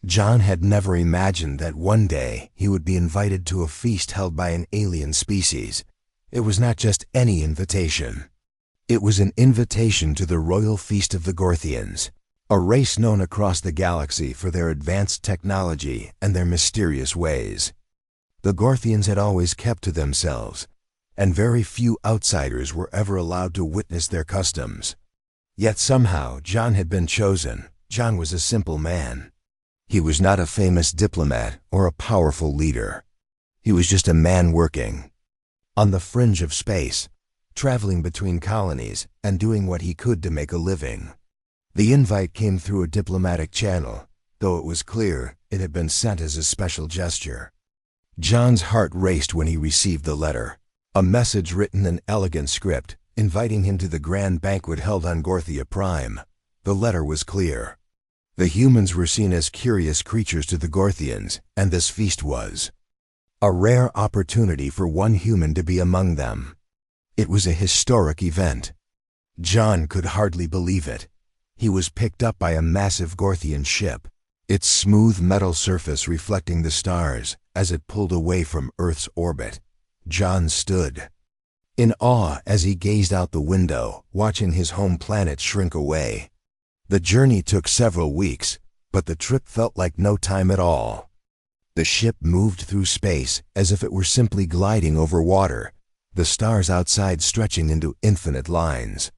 John had never imagined that one day he would be invited to a feast held by an alien species. It was not just any invitation. It was an invitation to the royal feast of the Gorthians, a race known across the galaxy for their advanced technology and their mysterious ways. The Gorthians had always kept to themselves, and very few outsiders were ever allowed to witness their customs. Yet somehow John had been chosen. John was a simple man. He was not a famous diplomat or a powerful leader. He was just a man working on the fringe of space, traveling between colonies and doing what he could to make a living. The invite came through a diplomatic channel, though it was clear it had been sent as a special gesture. John's heart raced when he received the letter, a message written in elegant script, inviting him to the grand banquet held on Gorthia Prime. The letter was clear. The humans were seen as curious creatures to the Gorthians, and this feast was a rare opportunity for one human to be among them. It was a historic event. John could hardly believe it. He was picked up by a massive Gorthian ship, its smooth metal surface reflecting the stars as it pulled away from Earth's orbit. John stood in awe as he gazed out the window, watching his home planet shrink away. The journey took several weeks, but the trip felt like no time at all. The ship moved through space as if it were simply gliding over water, the stars outside stretching into infinite lines.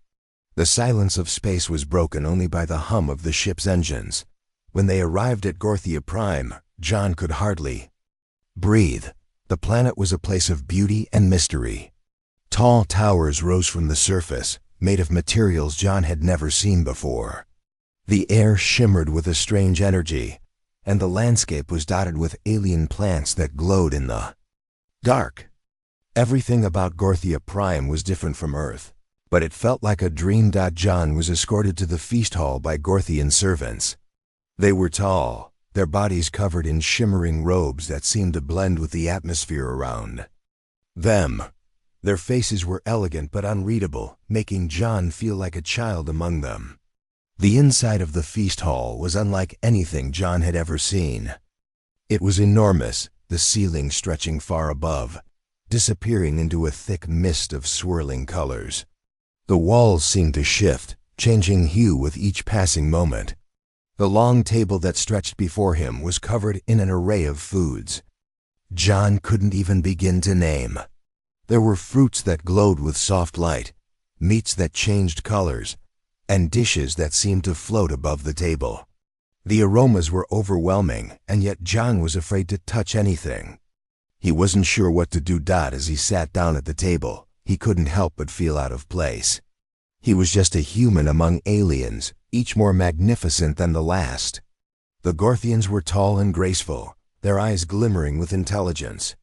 The silence of space was broken only by the hum of the ship's engines. When they arrived at Gorthia Prime, John could hardly breathe. The planet was a place of beauty and mystery. Tall towers rose from the surface, made of materials John had never seen before. The air shimmered with a strange energy, and the landscape was dotted with alien plants that glowed in the dark. Everything about Gorthia Prime was different from Earth, but it felt like a dream. John was escorted to the feast hall by Gorthian servants. They were tall, their bodies covered in shimmering robes that seemed to blend with the atmosphere around them. Their faces were elegant but unreadable, making John feel like a child among them. The inside of the feast hall was unlike anything John had ever seen. It was enormous, the ceiling stretching far above, disappearing into a thick mist of swirling colors. The walls seemed to shift, changing hue with each passing moment. The long table that stretched before him was covered in an array of foods John couldn't even begin to name. There were fruits that glowed with soft light, meats that changed colors, and dishes that seemed to float above the table. The aromas were overwhelming, and yet John was afraid to touch anything. He wasn't sure what to do. As he sat down at the table, he couldn't help but feel out of place. He was just a human among aliens, each more magnificent than the last. The Gorthians were tall and graceful, their eyes glimmering with intelligence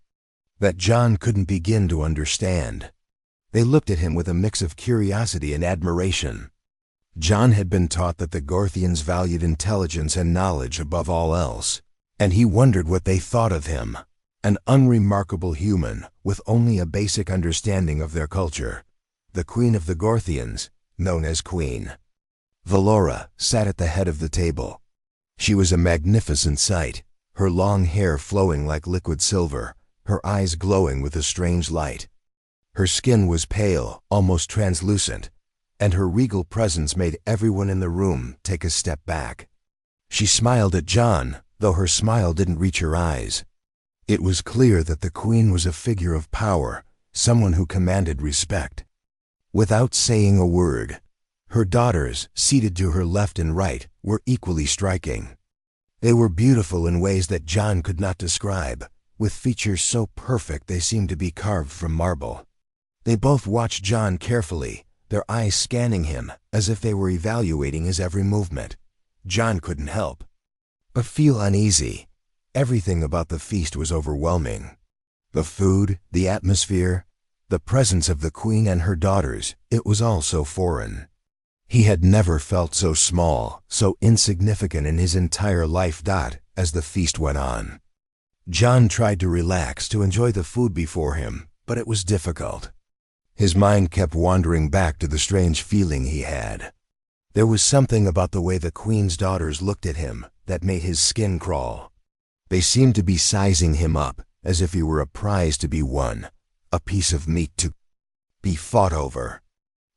that John couldn't begin to understand. They looked at him with a mix of curiosity and admiration. John had been taught that the Gorthians valued intelligence and knowledge above all else, and he wondered what they thought of him, an unremarkable human with only a basic understanding of their culture. The Queen of the Gorthians, known as Queen Valora, sat at the head of the table. She was a magnificent sight, her long hair flowing like liquid silver, her eyes glowing with a strange light. Her skin was pale, almost translucent, and her regal presence made everyone in the room take a step back. She smiled at John, though her smile didn't reach her eyes. It was clear that the queen was a figure of power, someone who commanded respect. Without saying a word, her daughters, seated to her left and right, were equally striking. They were beautiful in ways that John could not describe, with features so perfect they seemed to be carved from marble. They both watched John carefully, their eyes scanning him as if they were evaluating his every movement. John couldn't help but feel uneasy. Everything about the feast was overwhelming. The food, the atmosphere, the presence of the queen and her daughters, it was all so foreign. He had never felt so small, so insignificant in his entire life. As the feast went on, John tried to relax, to enjoy the food before him, but it was difficult. His mind kept wandering back to the strange feeling he had. There was something about the way the queen's daughters looked at him, that made his skin crawl. They seemed to be sizing him up, as if he were a prize to be won, a piece of meat to be fought over.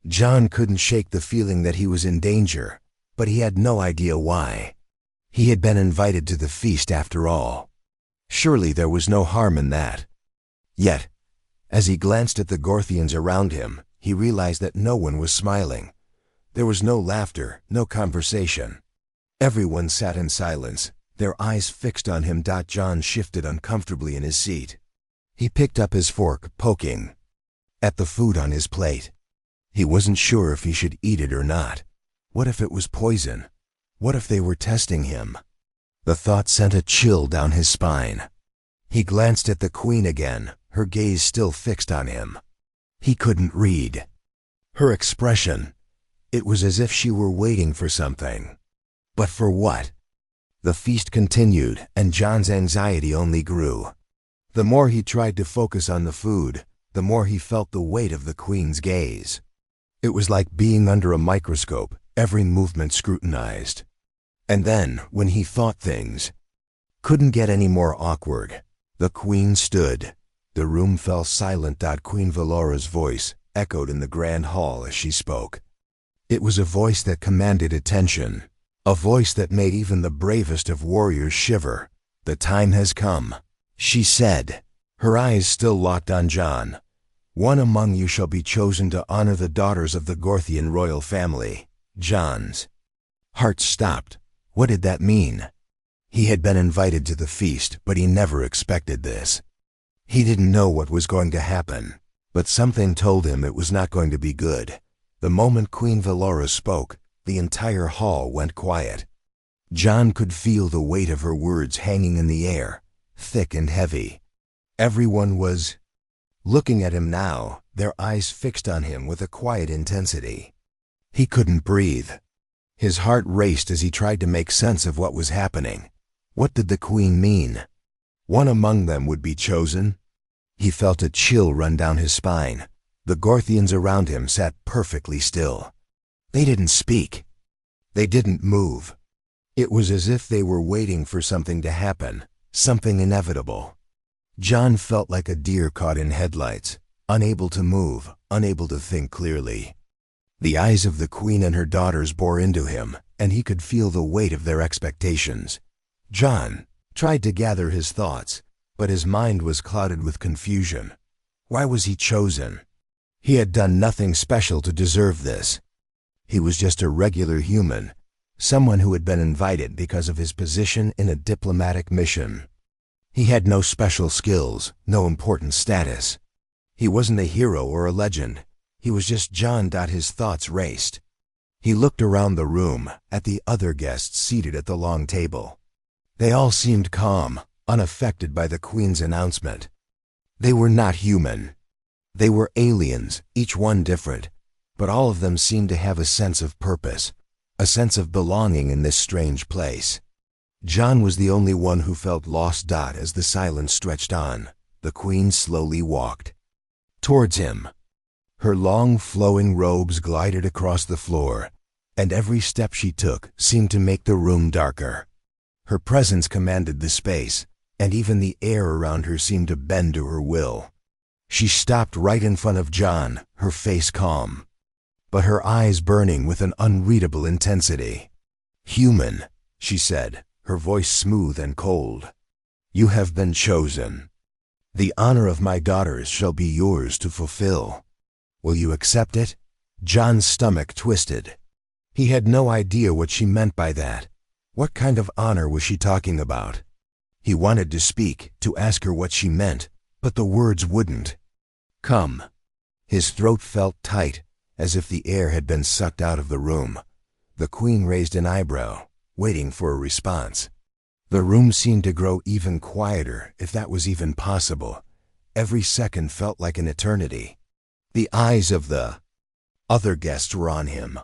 John couldn't shake the feeling that he was in danger, but he had no idea why. He had been invited to the feast after all. Surely there was no harm in that. Yet, as he glanced at the Gorthians around him, he realized that no one was smiling. There was no laughter, no conversation. Everyone sat in silence, their eyes fixed on him. John shifted uncomfortably in his seat. He picked up his fork, poking at the food on his plate. He wasn't sure if he should eat it or not. What if it was poison? What if they were testing him? The thought sent a chill down his spine. He glanced at the Queen again, her gaze still fixed on him. He couldn't read her expression. It was as if she were waiting for something. But for what? The feast continued, and John's anxiety only grew. The more he tried to focus on the food, the more he felt the weight of the Queen's gaze. It was like being under a microscope, every movement scrutinized. And then, when he thought things couldn't get any more awkward, the Queen stood. The room fell silent. Queen Valora's voice echoed in the grand hall as she spoke. It was a voice that commanded attention, a voice that made even the bravest of warriors shiver. "The time has come," she said, her eyes still locked on John. "One among you shall be chosen to honor the daughters of the Gorthian royal family." John's heart stopped. What did that mean? He had been invited to the feast, but he never expected this. He didn't know what was going to happen, but something told him it was not going to be good. The moment Queen Valora spoke, the entire hall went quiet. John could feel the weight of her words hanging in the air, thick and heavy. Everyone was looking at him now, their eyes fixed on him with a quiet intensity. He couldn't breathe. His heart raced as he tried to make sense of what was happening. What did the Queen mean? One among them would be chosen? He felt a chill run down his spine. The Gorthians around him sat perfectly still. They didn't speak. They didn't move. It was as if they were waiting for something to happen, something inevitable. John felt like a deer caught in headlights, unable to move, unable to think clearly. The eyes of the Queen and her daughters bore into him, and he could feel the weight of their expectations. John tried to gather his thoughts, but his mind was clouded with confusion. Why was he chosen? He had done nothing special to deserve this. He was just a regular human, someone who had been invited because of his position in a diplomatic mission. He had no special skills, no important status. He wasn't a hero or a legend. He was just John. His thoughts raced. He looked around the room, at the other guests seated at the long table. They all seemed calm, unaffected by the Queen's announcement. They were not human. They were aliens, each one different, but all of them seemed to have a sense of purpose, a sense of belonging in this strange place. John was the only one who felt lost. As the silence stretched on, the Queen slowly walked towards him. Her long flowing robes glided across the floor, and every step she took seemed to make the room darker. Her presence commanded the space, and even the air around her seemed to bend to her will. She stopped right in front of John, her face calm, but her eyes burning with an unreadable intensity. "Human," she said, her voice smooth and cold. "You have been chosen. The honor of my daughters shall be yours to fulfill. Will you accept it?" John's stomach twisted. He had no idea what she meant by that. What kind of honor was she talking about? He wanted to speak, to ask her what she meant, but the words wouldn't come. His throat felt tight, as if the air had been sucked out of the room. The Queen raised an eyebrow, waiting for a response. The room seemed to grow even quieter, if that was even possible. Every second felt like an eternity. The eyes of the other guests were on him.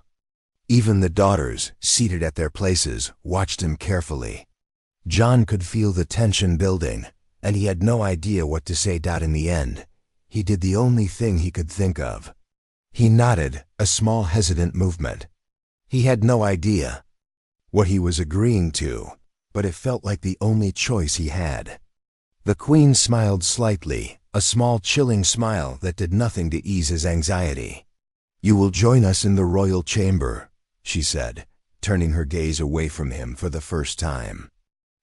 Even the daughters, seated at their places, watched him carefully. John could feel the tension building, and he had no idea what to say. In the end, he did the only thing he could think of. He nodded, a small hesitant movement. He had no idea what he was agreeing to, but it felt like the only choice he had. The Queen smiled slightly, a small chilling smile that did nothing to ease his anxiety. "You will join us in the royal chamber," she said, turning her gaze away from him for the first time.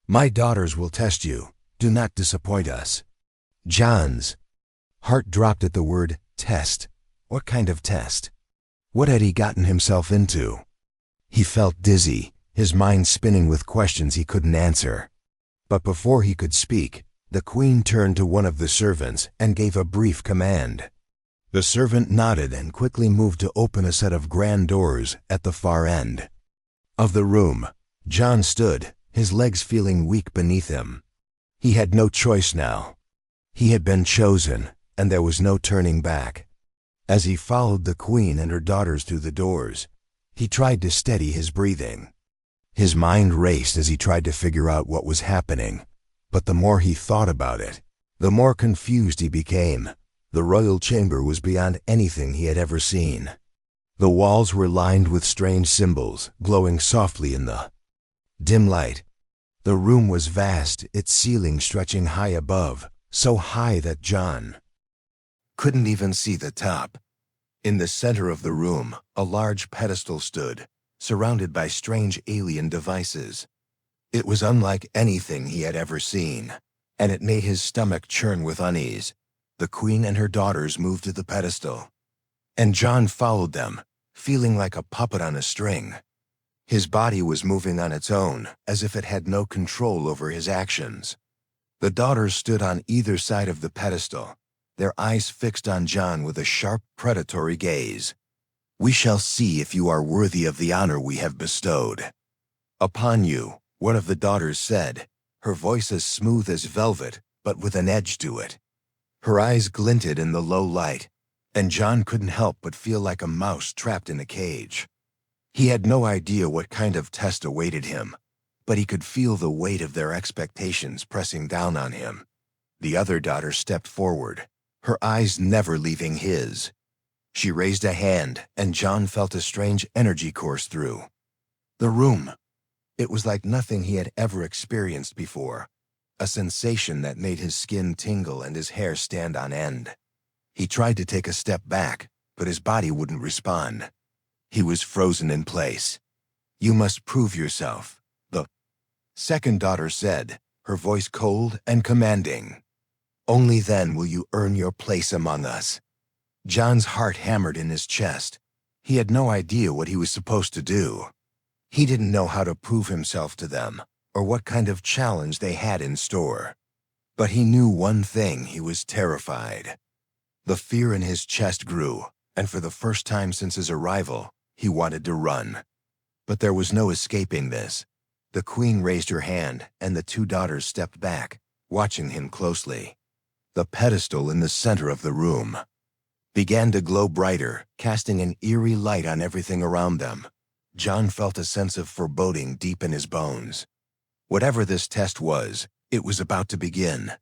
"My daughters will test you. Do not disappoint us." John's heart dropped at the word test. What kind of test? What had he gotten himself into? He felt dizzy, his mind spinning with questions he couldn't answer. But before he could speak, the Queen turned to one of the servants and gave a brief command. The servant nodded and quickly moved to open a set of grand doors at the far end of the room. John stood, his legs feeling weak beneath him. He had no choice now. He had been chosen, and there was no turning back. As he followed the Queen and her daughters through the doors, he tried to steady his breathing. His mind raced as he tried to figure out what was happening, but the more he thought about it, the more confused he became. The royal chamber was beyond anything he had ever seen. The walls were lined with strange symbols, glowing softly in the dim light. The room was vast, its ceiling stretching high above, so high that John couldn't even see the top. In the center of the room, a large pedestal stood, surrounded by strange alien devices. It was unlike anything he had ever seen, and it made his stomach churn with unease. The Queen and her daughters moved to the pedestal, and John followed them, feeling like a puppet on a string. His body was moving on its own, as if it had no control over his actions. The daughters stood on either side of the pedestal, their eyes fixed on John with a sharp, predatory gaze. "We shall see if you are worthy of the honor we have bestowed upon you," one of the daughters said, her voice as smooth as velvet, but with an edge to it. Her eyes glinted in the low light, and John couldn't help but feel like a mouse trapped in a cage. He had no idea what kind of test awaited him, but he could feel the weight of their expectations pressing down on him. The other daughter stepped forward, her eyes never leaving his. She raised a hand, and John felt a strange energy course through the room. It was like nothing he had ever experienced before, a sensation that made his skin tingle and his hair stand on end. He tried to take a step back, but his body wouldn't respond. He was frozen in place. "You must prove yourself," the second daughter said, her voice cold and commanding. "Only then will you earn your place among us." John's heart hammered in his chest. He had no idea what he was supposed to do. He didn't know how to prove himself to them, or what kind of challenge they had in store. But he knew one thing: he was terrified. The fear in his chest grew, and for the first time since his arrival, he wanted to run. But there was no escaping this. The Queen raised her hand, and the two daughters stepped back, watching him closely. The pedestal in the center of the room began to glow brighter, casting an eerie light on everything around them. John felt a sense of foreboding deep in his bones. Whatever this test was, it was about to begin.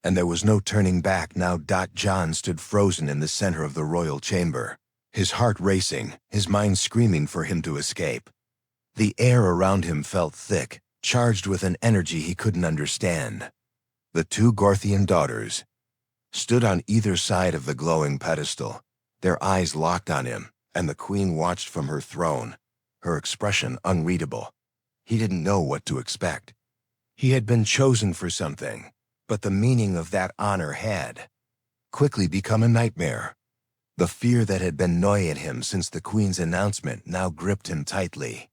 And there was no turning back now. John stood frozen in the center of the royal chamber, his heart racing, his mind screaming for him to escape. The air around him felt thick, charged with an energy he couldn't understand. The two Gorthian daughters stood on either side of the glowing pedestal, their eyes locked on him, and the Queen watched from her throne, her expression unreadable. He didn't know what to expect. He had been chosen for something, but the meaning of that honor had quickly become a nightmare. The fear that had been gnawing him since the Queen's announcement now gripped him tightly.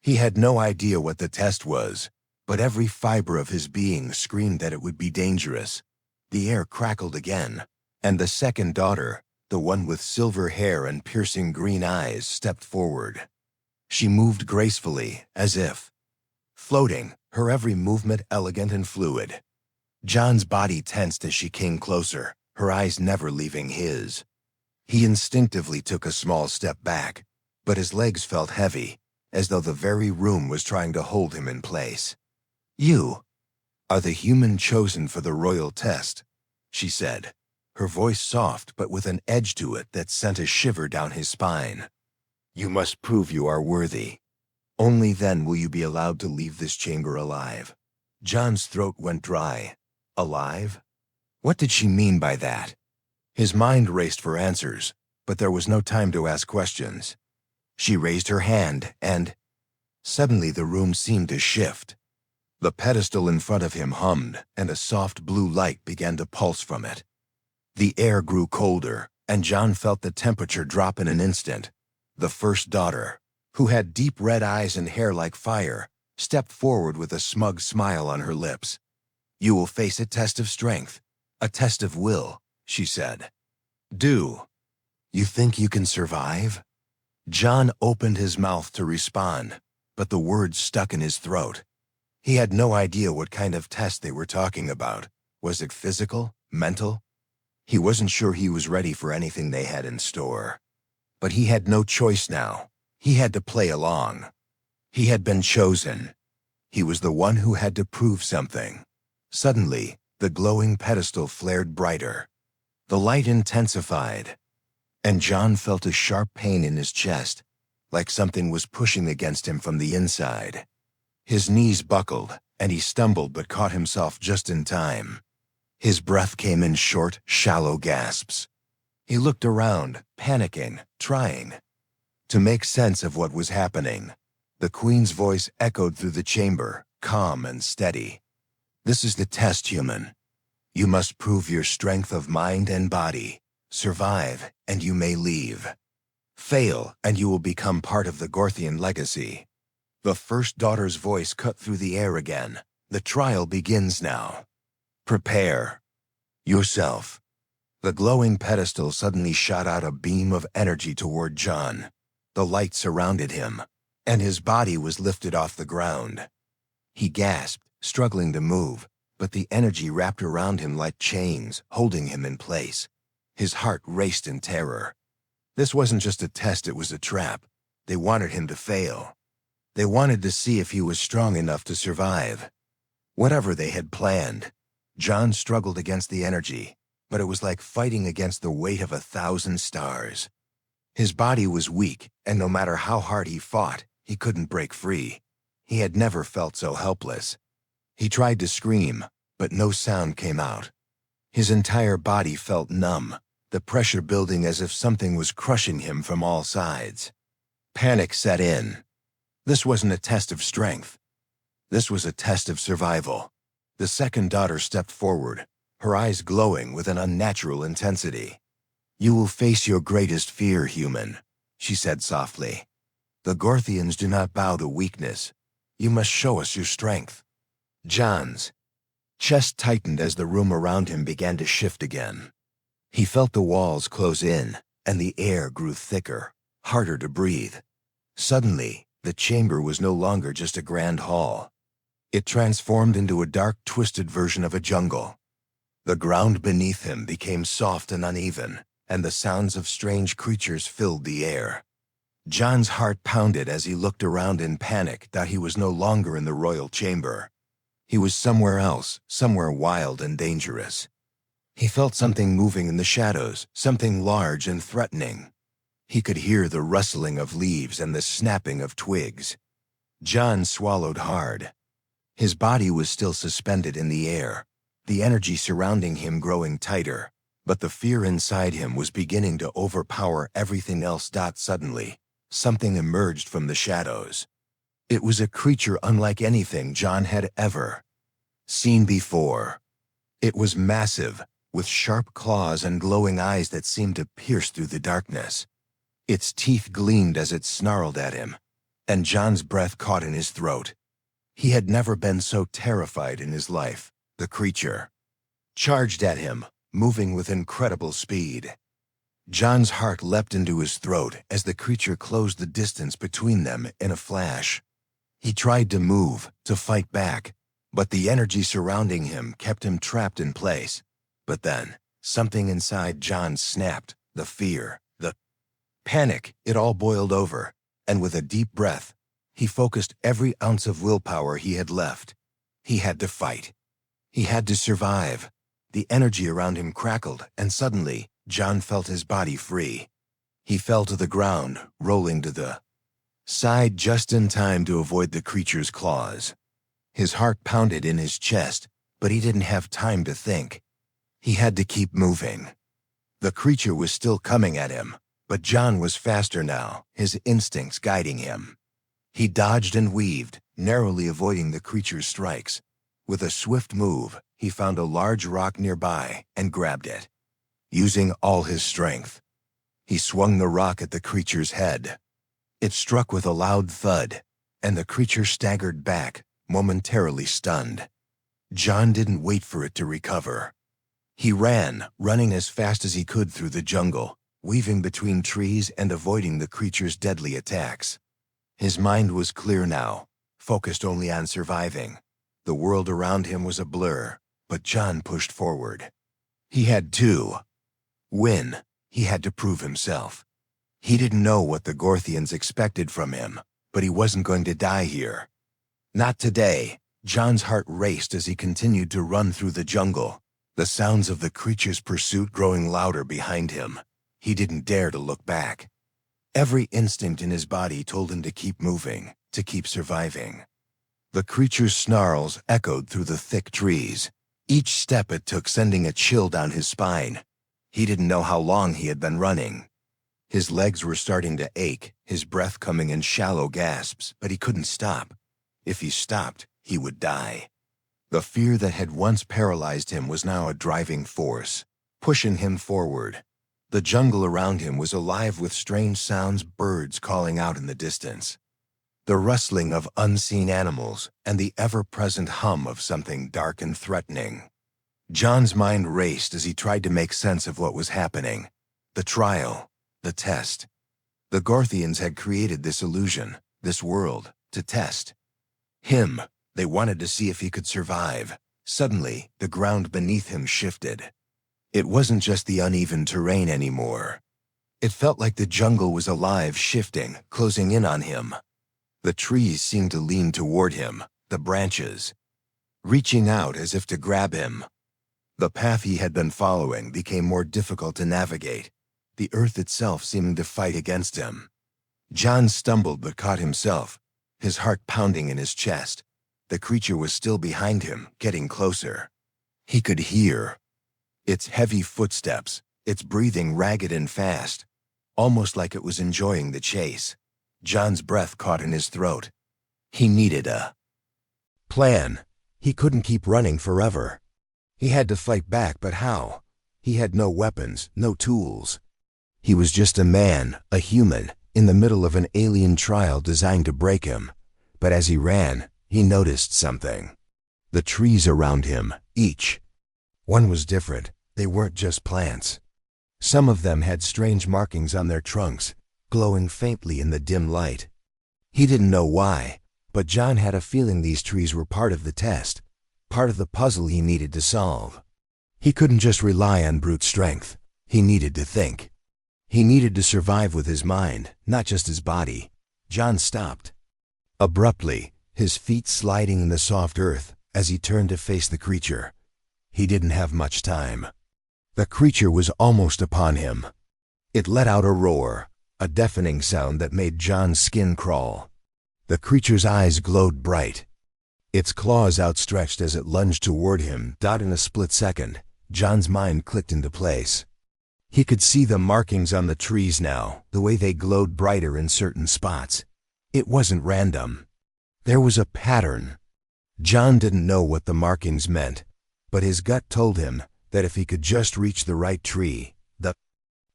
He had no idea what the test was, but every fiber of his being screamed that it would be dangerous. The air crackled again, and the second daughter, the one with silver hair and piercing green eyes, stepped forward. She moved gracefully, as if floating, her every movement elegant and fluid. John's body tensed as she came closer, her eyes never leaving his. He instinctively took a small step back, but his legs felt heavy, as though the very room was trying to hold him in place. "You are the human chosen for the royal test," she said, her voice soft but with an edge to it that sent a shiver down his spine. "You must prove you are worthy." Only then will you be allowed to leave this chamber alive. John's throat went dry. Alive? What did she mean by that? His mind raced for answers, but there was no time to ask questions. She raised her hand, and suddenly the room seemed to shift. The pedestal in front of him hummed, and a soft blue light began to pulse from it. The air grew colder, and John felt the temperature drop in an instant. The first daughter, who had deep red eyes and hair like fire, stepped forward with a smug smile on her lips. "You will face a test of strength, a test of will," she said. "Do you think you can survive?" John opened his mouth to respond, but the words stuck in his throat. He had no idea what kind of test they were talking about. Was it physical? Mental? He wasn't sure he was ready for anything they had in store. But he had no choice now. He had to play along. He had been chosen. He was the one who had to prove something. Suddenly, the glowing pedestal flared brighter. The light intensified, and John felt a sharp pain in his chest, like something was pushing against him from the inside. His knees buckled, and he stumbled but caught himself just in time. His breath came in short, shallow gasps. He looked around, panicking, trying to make sense of what was happening. The Queen's voice echoed through the chamber, calm and steady. "This is the test, human. You must prove your strength of mind and body. Survive, and you may leave. Fail, and you will become part of the Gorthian legacy." The first daughter's voice cut through the air again. "The trial begins now. Prepare yourself." The glowing pedestal suddenly shot out a beam of energy toward John. The light surrounded him, and his body was lifted off the ground. He gasped, struggling to move, but the energy wrapped around him like chains, holding him in place. His heart raced in terror. This wasn't just a test, it was a trap. They wanted him to fail. They wanted to see if he was strong enough to survive. Whatever they had planned, John struggled against the energy, but it was like fighting against the weight of 1,000 stars. His body was weak, and no matter how hard he fought, he couldn't break free. He had never felt so helpless. He tried to scream, but no sound came out. His entire body felt numb, the pressure building as if something was crushing him from all sides. Panic set in. This wasn't a test of strength. This was a test of survival. The second daughter stepped forward, her eyes glowing with an unnatural intensity. "You will face your greatest fear, human," she said softly. "The Gorthians do not bow to weakness. You must show us your strength." John's chest tightened as the room around him began to shift again. He felt the walls close in, and the air grew thicker, harder to breathe. Suddenly, the chamber was no longer just a grand hall. It transformed into a dark, twisted version of a jungle. The ground beneath him became soft and uneven, and the sounds of strange creatures filled the air. John's heart pounded as he looked around in panic that he was no longer in the royal chamber. He was somewhere else, somewhere wild and dangerous. He felt something moving in the shadows, something large and threatening. He could hear the rustling of leaves and the snapping of twigs. John swallowed hard. His body was still suspended in the air, the energy surrounding him growing tighter, but the fear inside him was beginning to overpower everything else. Suddenly, something emerged from the shadows. It was a creature unlike anything John had ever seen before. It was massive, with sharp claws and glowing eyes that seemed to pierce through the darkness. Its teeth gleamed as it snarled at him, and John's breath caught in his throat. He had never been so terrified in his life. The creature charged at him, moving with incredible speed. John's heart leapt into his throat as the creature closed the distance between them in a flash. He tried to move, to fight back, but the energy surrounding him kept him trapped in place. But then, something inside John snapped, the fear, the panic, it all boiled over, and with a deep breath, he focused every ounce of willpower he had left. He had to fight. He had to survive. The energy around him crackled, and suddenly, John felt his body free. He fell to the ground, rolling to the sighed just in time to avoid the creature's claws. His heart pounded in his chest, but he didn't have time to think. He had to keep moving. The creature was still coming at him, but John was faster now, his instincts guiding him. He dodged and weaved, narrowly avoiding the creature's strikes. With a swift move, he found a large rock nearby and grabbed it. Using all his strength, he swung the rock at the creature's head. It struck with a loud thud, and the creature staggered back, momentarily stunned. John didn't wait for it to recover. He ran, running as fast as he could through the jungle, weaving between trees and avoiding the creature's deadly attacks. His mind was clear now, focused only on surviving. The world around him was a blur, but John pushed forward. He had to win. He had to prove himself. He didn't know what the Gorthians expected from him, but he wasn't going to die here. Not today. John's heart raced as he continued to run through the jungle, the sounds of the creature's pursuit growing louder behind him. He didn't dare to look back. Every instinct in his body told him to keep moving, to keep surviving. The creature's snarls echoed through the thick trees, each step it took sending a chill down his spine. He didn't know how long he had been running. His legs were starting to ache, his breath coming in shallow gasps, but he couldn't stop. If he stopped, he would die. The fear that had once paralyzed him was now a driving force, pushing him forward. The jungle around him was alive with strange sounds, birds calling out in the distance, the rustling of unseen animals, and the ever-present hum of something dark and threatening. John's mind raced as he tried to make sense of what was happening. The trial, the test. The Gorthians had created this illusion, this world, to test him. They wanted to see if he could survive. Suddenly, the ground beneath him shifted. It wasn't just the uneven terrain anymore. It felt like the jungle was alive, shifting, closing in on him. The trees seemed to lean toward him, the branches reaching out as if to grab him. The path he had been following became more difficult to navigate, the earth itself seeming to fight against him. John stumbled but caught himself, his heart pounding in his chest. The creature was still behind him, getting closer. He could hear its heavy footsteps, its breathing ragged and fast, almost like it was enjoying the chase. John's breath caught in his throat. He needed a plan. He couldn't keep running forever. He had to fight back, but how? He had no weapons, no tools. He was just a man, a human, in the middle of an alien trial designed to break him. But as he ran, he noticed something. The trees around him, each one was different. They weren't just plants. Some of them had strange markings on their trunks, glowing faintly in the dim light. He didn't know why, but John had a feeling these trees were part of the test, part of the puzzle he needed to solve. He couldn't just rely on brute strength. He needed to think. He needed to survive with his mind, not just his body. John stopped abruptly, his feet sliding in the soft earth as he turned to face the creature. He didn't have much time. The creature was almost upon him. It let out a roar, a deafening sound that made John's skin crawl. The creature's eyes glowed bright, its claws outstretched as it lunged toward him. In a split second, John's mind clicked into place. He could see the markings on the trees now, the way they glowed brighter in certain spots. It wasn't random. There was a pattern. John didn't know what the markings meant, but his gut told him that if he could just reach the right tree, the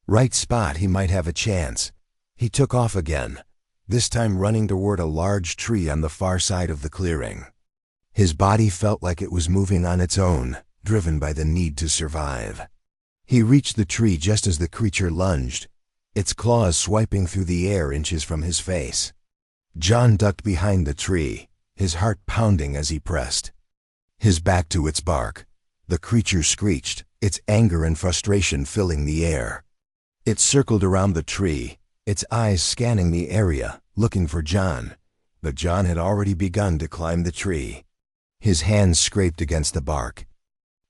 right spot, he might have a chance. He took off again, this time running toward a large tree on the far side of the clearing. His body felt like it was moving on its own, driven by the need to survive. He reached the tree just as the creature lunged, its claws swiping through the air inches from his face. John ducked behind the tree, his heart pounding as he pressed his back to its bark. The creature screeched, its anger and frustration filling the air. It circled around the tree, its eyes scanning the area, looking for John. But John had already begun to climb the tree. His hands scraped against the bark.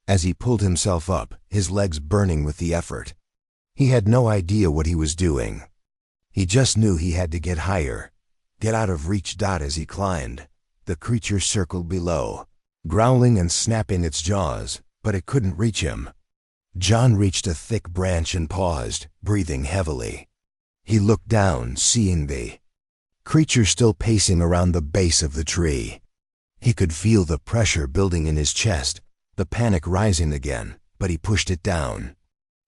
As he pulled himself up, his legs burning with the effort. He had no idea what he was doing. He just knew he had to get higher. get out of reach. As he climbed, the creature circled below, growling and snapping its jaws, but it couldn't reach him. John reached a thick branch and paused, breathing heavily. He looked down, seeing the creature still pacing around the base of the tree. He could feel the pressure building in his chest, the panic rising again, but he pushed it down.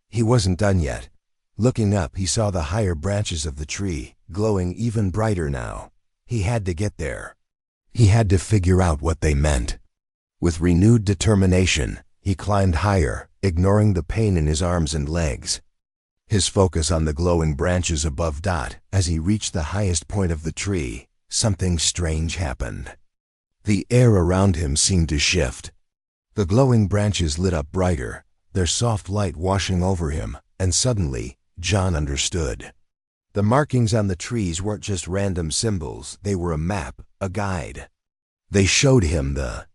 He wasn't done yet. Looking up, he saw the higher branches of the tree, glowing even brighter now. He had to get there. He had to figure out what they meant. With renewed determination, he climbed higher, ignoring the pain in his arms and legs. His focus on the glowing branches above. As he reached the highest point of the tree, something strange happened. The air around him seemed to shift. The glowing branches lit up brighter, their soft light washing over him, and suddenly, John understood. The markings on the trees weren't just random symbols, they were a map, a guide. They showed him the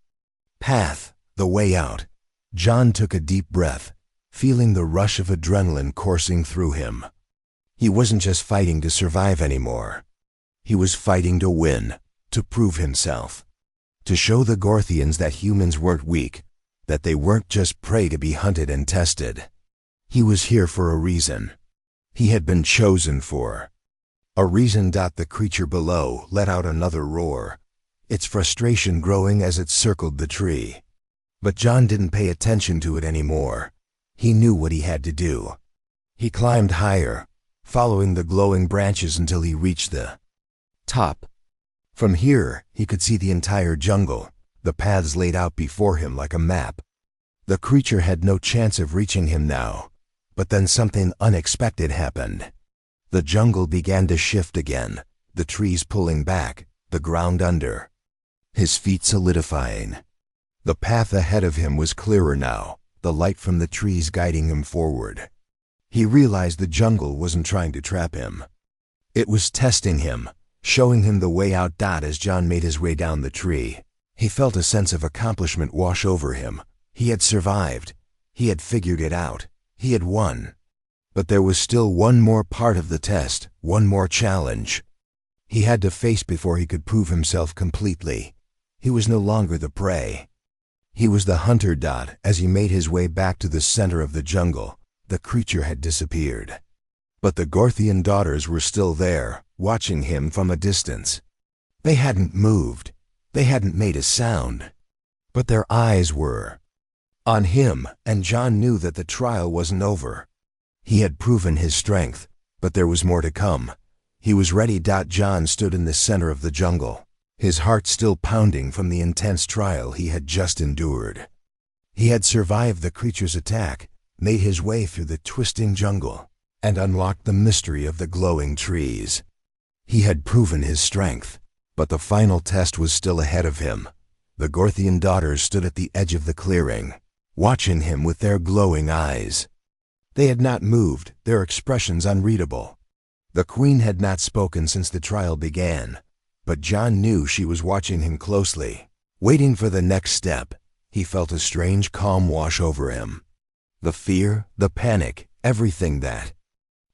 path, the way out. John took a deep breath, feeling the rush of adrenaline coursing through him. He wasn't just fighting to survive anymore. He was fighting to win, to prove himself, to show the Gorthians that humans weren't weak, that they weren't just prey to be hunted and tested. He was here for a reason. He had been chosen for a reason. The creature below let out another roar, its frustration growing as it circled the tree. But John didn't pay attention to it anymore. He knew what he had to do. He climbed higher, following the glowing branches until he reached the top. From here, he could see the entire jungle, the paths laid out before him like a map. The creature had no chance of reaching him now, but then something unexpected happened. The jungle began to shift again, the trees pulling back, the ground under his feet solidifying. The path ahead of him was clearer now, the light from the trees guiding him forward. He realized the jungle wasn't trying to trap him. It was testing him, showing him the way out. As John made his way down the tree, he felt a sense of accomplishment wash over him. He had survived. He had figured it out. He had won. But there was still one more part of the test, one more challenge he had to face before he could prove himself completely. He was no longer the prey. He was the hunter. As he made his way back to the center of the jungle, the creature had disappeared. But the Gorthian daughters were still there, watching him from a distance. They hadn't moved. They hadn't made a sound. But their eyes were on him, and John knew that the trial wasn't over. He had proven his strength, but there was more to come. He was ready. John stood in the center of the jungle, his heart still pounding from the intense trial he had just endured. He had survived the creature's attack, made his way through the twisting jungle, and unlocked the mystery of the glowing trees. He had proven his strength, but the final test was still ahead of him. The Gorthian daughters stood at the edge of the clearing, watching him with their glowing eyes. They had not moved, their expressions unreadable. The queen had not spoken since the trial began, but John knew she was watching him closely, waiting for the next step. He felt a strange calm wash over him. The fear, the panic, everything that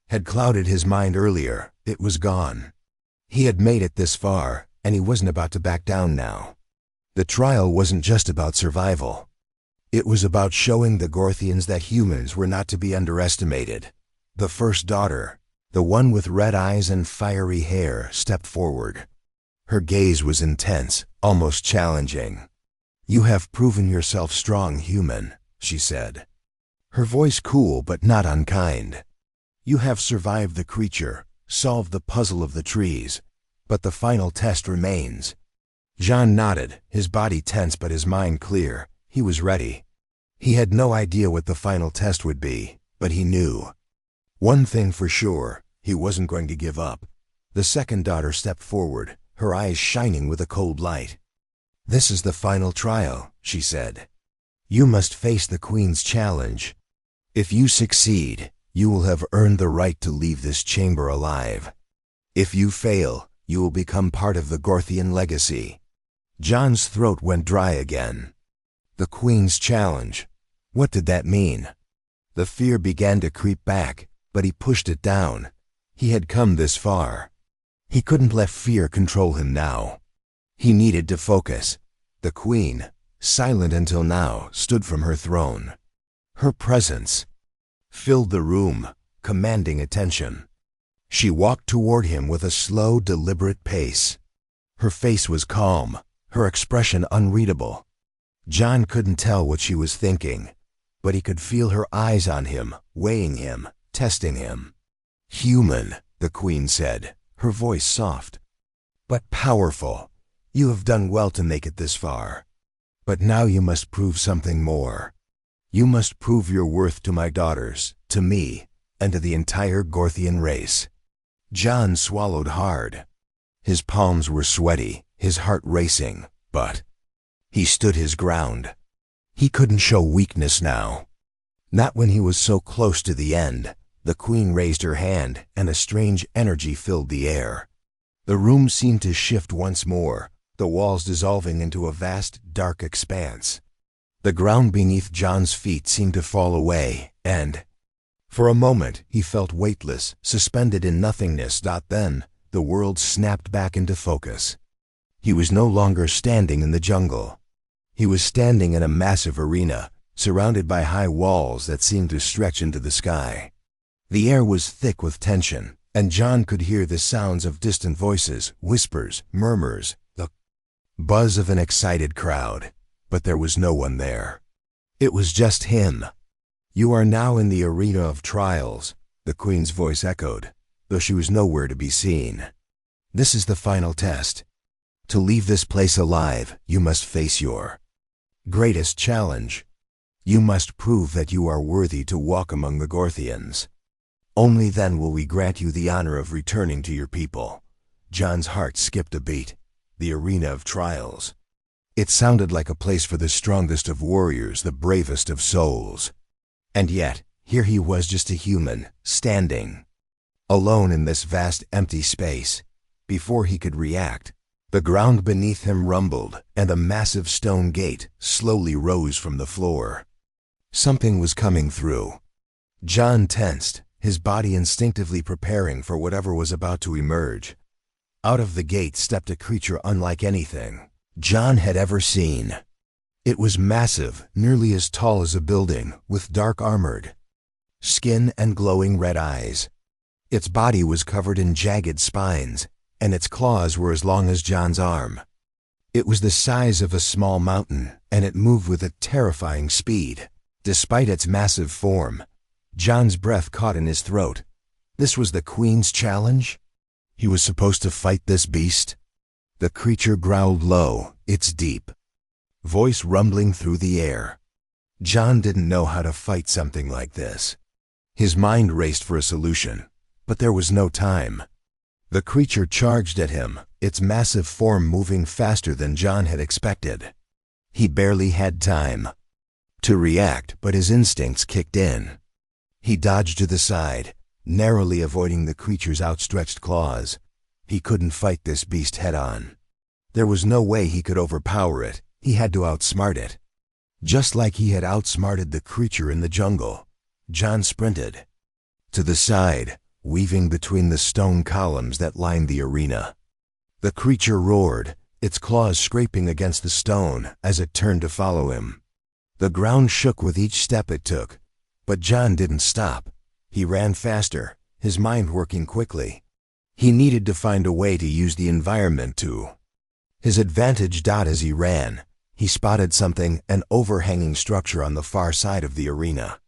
had clouded his mind earlier, it was gone. He had made it this far, and he wasn't about to back down now. The trial wasn't just about survival. It was about showing the Gorthians that humans were not to be underestimated. The first daughter, the one with red eyes and fiery hair, stepped forward. Her gaze was intense, almost challenging. "You have proven yourself strong, human," she said. Her voice cool but not unkind. "You have survived the creature, solved the puzzle of the trees, but the final test remains." John nodded, his body tense but his mind clear. He was ready. He had no idea what the final test would be, but he knew one thing for sure: he wasn't going to give up. The second daughter stepped forward, her eyes shining with a cold light. "This is the final trial," she said. "You must face the Queen's challenge. If you succeed, you will have earned the right to leave this chamber alive. If you fail, you will become part of the Gorthian legacy." John's throat went dry again. The Queen's challenge. What did that mean? The fear began to creep back, but he pushed it down. He had come this far. He couldn't let fear control him now. He needed to focus. The queen, silent until now, stood from her throne. Her presence filled the room, commanding attention. She walked toward him with a slow, deliberate pace. Her face was calm, her expression unreadable. John couldn't tell what she was thinking, but he could feel her eyes on him, weighing him, testing him. "Human," the queen said, her voice soft, "but powerful. You have done well to make it this far. But now you must prove something more. You must prove your worth to my daughters, to me, and to the entire Gorthian race." John swallowed hard. His palms were sweaty, his heart racing, but he stood his ground. He couldn't show weakness now. Not when he was so close to the end. The queen raised her hand, and a strange energy filled the air. The room seemed to shift once more, the walls dissolving into a vast, dark expanse. The ground beneath John's feet seemed to fall away, and for a moment he felt weightless, suspended in nothingness. Then the world snapped back into focus. He was no longer standing in the jungle. He was standing in a massive arena, surrounded by high walls that seemed to stretch into the sky. The air was thick with tension, and John could hear the sounds of distant voices, whispers, murmurs, the buzz of an excited crowd. But there was no one there. It was just him. "You are now in the arena of trials," the queen's voice echoed, though she was nowhere to be seen. "This is the final test. To leave this place alive, you must face your greatest challenge. You must prove that you are worthy to walk among the Gorthians. Only then will we grant you the honor of returning to your people." John's heart skipped a beat. The arena of trials. It sounded like a place for the strongest of warriors, the bravest of souls. And yet, here he was, just a human, standing alone in this vast empty space. Before he could react, the ground beneath him rumbled, and a massive stone gate slowly rose from the floor. Something was coming through. John tensed, his body instinctively preparing for whatever was about to emerge. Out of the gate stepped a creature unlike anything John had ever seen. It was massive, nearly as tall as a building, with dark armored skin and glowing red eyes. Its body was covered in jagged spines, and its claws were as long as John's arm. It was the size of a small mountain, and it moved with a terrifying speed. Despite its massive form, John's breath caught in his throat. This was the Queen's challenge? He was supposed to fight this beast? The creature growled low, its deep voice rumbling through the air. John didn't know how to fight something like this. His mind raced for a solution, but there was no time. The creature charged at him, its massive form moving faster than John had expected. He barely had time to react, but his instincts kicked in. He dodged to the side, narrowly avoiding the creature's outstretched claws. He couldn't fight this beast head-on. There was no way he could overpower it. He had to outsmart it. Just like he had outsmarted the creature in the jungle, John sprinted to the side, weaving between the stone columns that lined the arena. The creature roared, its claws scraping against the stone as it turned to follow him. The ground shook with each step it took, but John didn't stop. He ran faster, his mind working quickly. He needed to find a way to use the environment to his advantage. As he ran, he spotted something, an overhanging structure on the far side of the arena.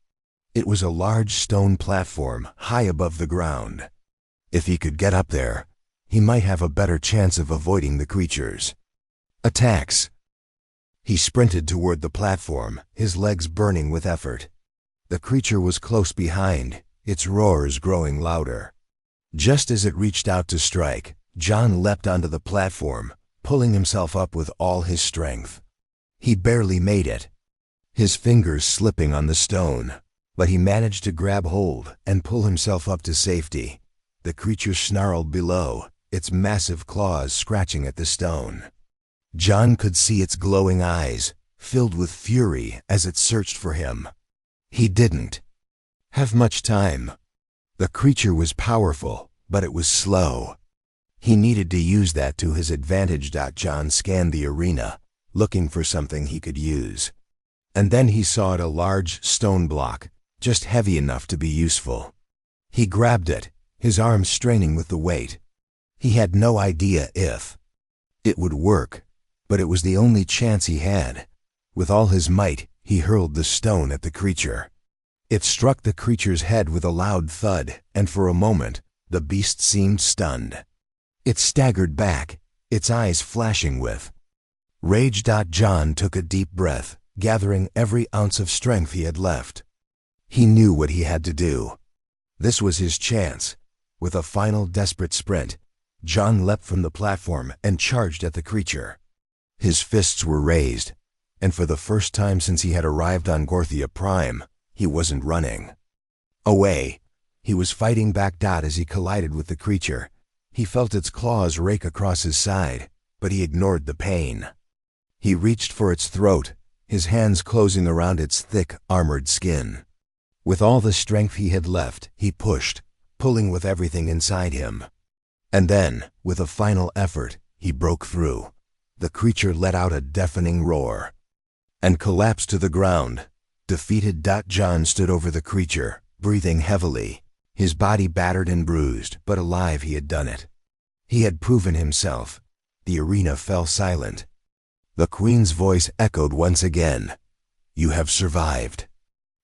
It was a large stone platform high above the ground. If he could get up there, he might have a better chance of avoiding the creature's attacks. He sprinted toward the platform, his legs burning with effort. The creature was close behind, its roars growing louder. Just as it reached out to strike, John leapt onto the platform, pulling himself up with all his strength. He barely made it, his fingers slipping on the stone, but he managed to grab hold and pull himself up to safety. The creature snarled below, its massive claws scratching at the stone. John could see its glowing eyes, filled with fury as it searched for him. He didn't have much time. The creature was powerful, but it was slow. He needed to use that to his advantage. John scanned the arena, looking for something he could use. And then he saw it, a large stone block, just heavy enough to be useful. He grabbed it, his arms straining with the weight. He had no idea if it would work, but it was the only chance he had. With all his might, he hurled the stone at the creature. It struck the creature's head with a loud thud, and for a moment, the beast seemed stunned. It staggered back, its eyes flashing with rage. John took a deep breath, gathering every ounce of strength he had left. He knew what he had to do. This was his chance. With a final desperate sprint, John leapt from the platform and charged at the creature. His fists were raised, and for the first time since he had arrived on Gorthia Prime, he wasn't running away. He was fighting back. As he collided with the creature, he felt its claws rake across his side, but he ignored the pain. He reached for its throat, his hands closing around its thick, armored skin. With all the strength he had left, he pushed, pulling with everything inside him. And then, with a final effort, he broke through. The creature let out a deafening roar and collapsed to the ground. Defeated. John stood over the creature, breathing heavily, his body battered and bruised, but alive. He had done it. He had proven himself. The arena fell silent. The Queen's voice echoed once again. You have survived.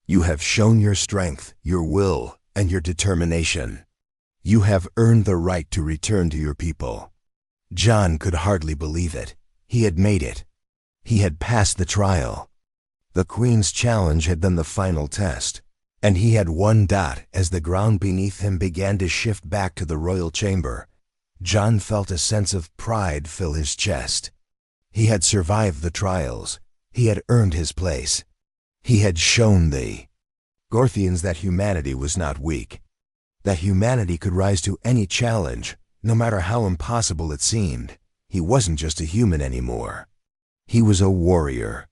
You have shown your strength, your will, and your determination. You have earned the right to return to your people. John could hardly believe it. He had made it. He had passed the trial. The Queen's challenge had been the final test, and he had won. As the ground beneath him began to shift back to the royal chamber, John felt a sense of pride fill his chest. He had survived the trials. He had earned his place. He had shown the Gorthians that humanity was not weak, that humanity could rise to any challenge, no matter how impossible it seemed. He wasn't just a human anymore. He was a warrior,